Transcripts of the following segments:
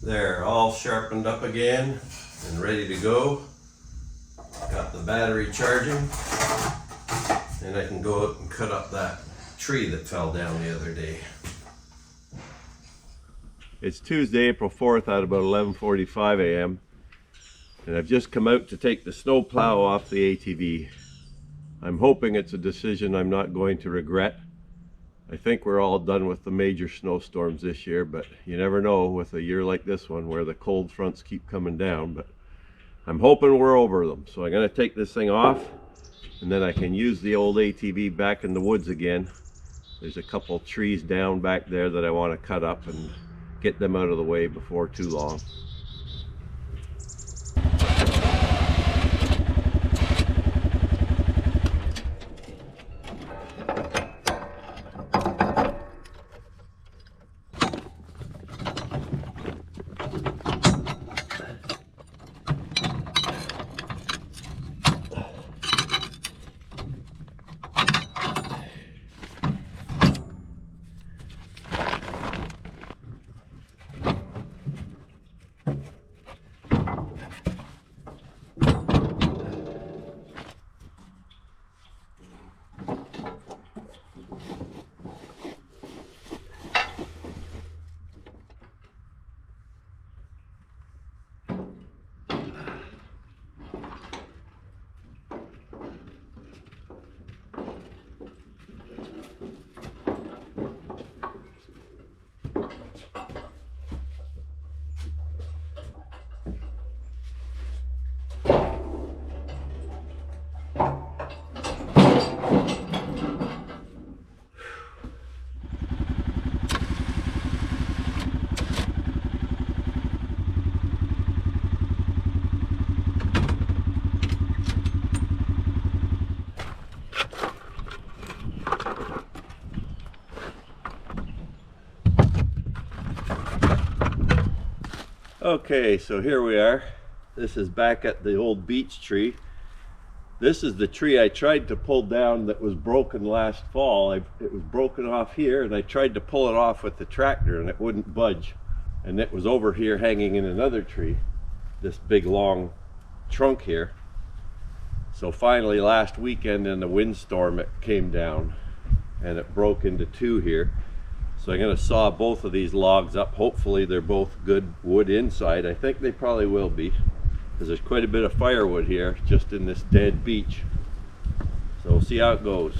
They're all sharpened up again and ready to go. Got the battery charging, and I can go out and cut up that tree that fell down the other day. It's Tuesday, April 4th at about 11:45 a.m. and I've just come out to take the snow plow off the ATV. I'm hoping it's a decision I'm not going to regret. I think we're all done with the major snowstorms this year, but you never know with a year like this one where the cold fronts keep coming down. But I'm hoping we're over them. So I'm going to take this thing off, and then I can use the old ATV back in the woods again. There's a couple trees down back there that I want to cut up and get them out of the way before too long. Okay, so here we are. This is back at the old beech tree. This is the tree I tried to pull down that was broken last fall. It was broken off here, and I tried to pull it off with the tractor and it wouldn't budge. And it was over here hanging in another tree, this big long trunk here. So finally last weekend in the windstorm it came down and it broke into two here. So I'm going to saw both of these logs up. Hopefully they're both good wood inside. I think they probably will be, because there's quite a bit of firewood here just in this dead beech. So we'll see how it goes.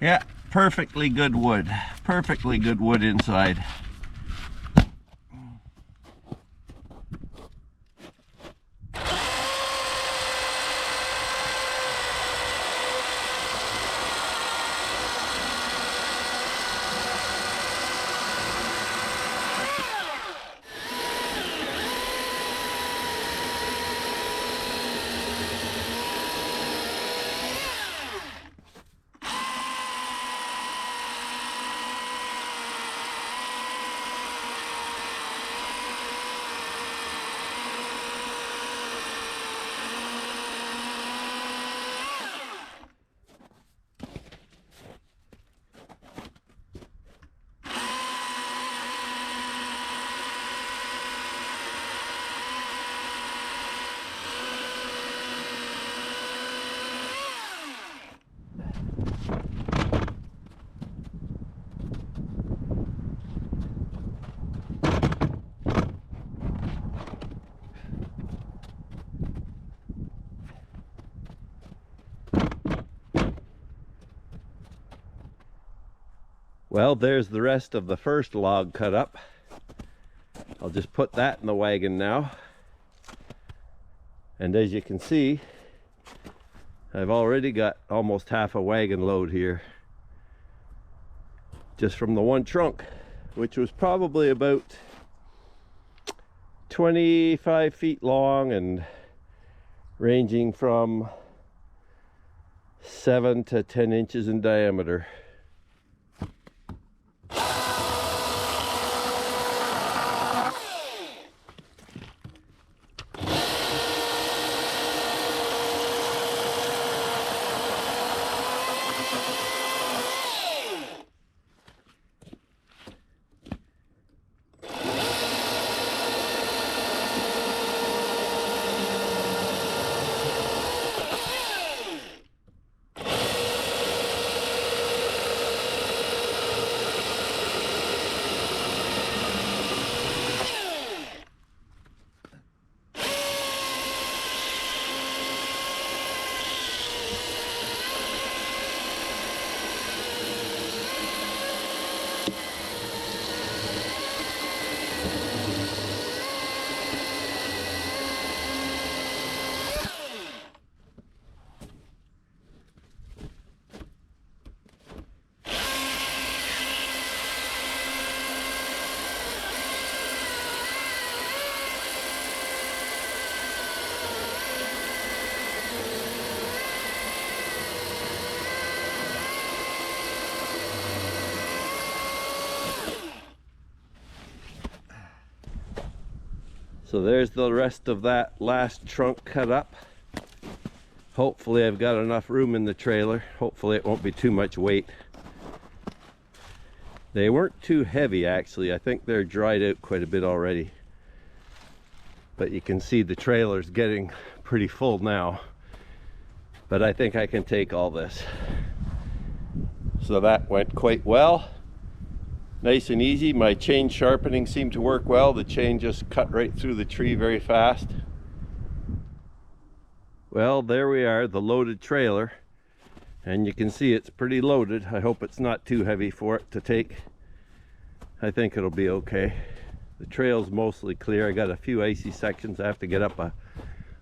Yeah, perfectly good wood. Perfectly good wood inside. Well, there's the rest of the first log cut up. I'll just put that in the wagon now. And as you can see, I've already got almost half a wagon load here, just from the one trunk, which was probably about 25 feet long and ranging from 7 to 10 inches in diameter. So there's the rest of that last trunk cut up. Hopefully I've got enough room in the trailer. Hopefully it won't be too much weight. They weren't too heavy actually. I think they're dried out quite a bit already. But you can see the trailer's getting pretty full now. But I think I can take all this. So that went quite well. Nice and easy. My chain sharpening seemed to work well. The chain just cut right through the tree very fast. Well, there we are, the loaded trailer. And you can see it's pretty loaded. I hope it's not too heavy for it to take. I think it'll be okay. The trail's mostly clear. I got a few icy sections. I have to get up a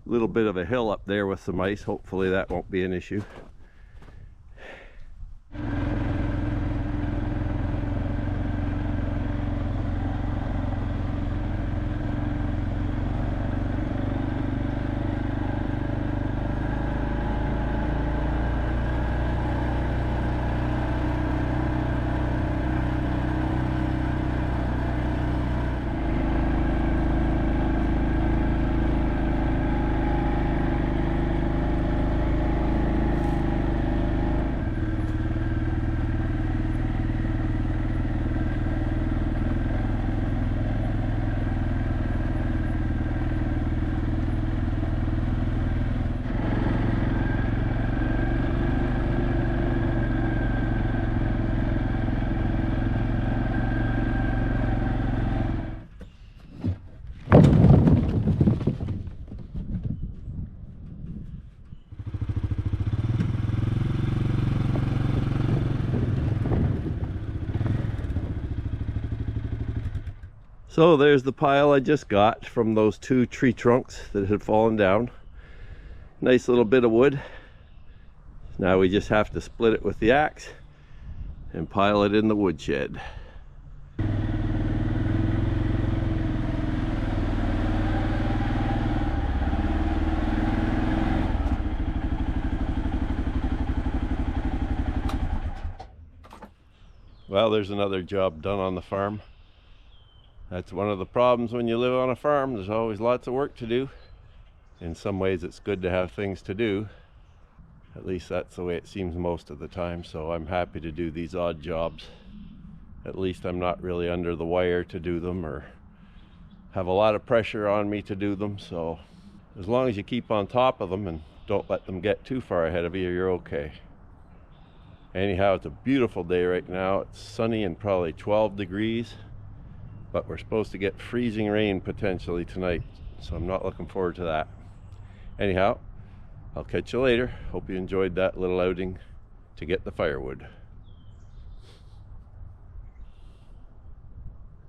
little bit of a hill up there with some ice. Hopefully that won't be an issue. So there's the pile I just got from those two tree trunks that had fallen down. Nice little bit of wood. Now we just have to split it with the axe and pile it in the woodshed. Well, there's another job done on the farm. That's one of the problems when you live on a farm. There's always lots of work to do. In some ways it's good to have things to do. At least that's the way it seems most of the time. So I'm happy to do these odd jobs. At least I'm not really under the wire to do them or have a lot of pressure on me to do them. So as long as you keep on top of them and don't let them get too far ahead of you, you're okay. Anyhow, it's a beautiful day right now. It's sunny and probably 12 degrees. But we're supposed to get freezing rain potentially tonight, so I'm not looking forward to that. Anyhow, I'll catch you later. Hope you enjoyed that little outing to get the firewood.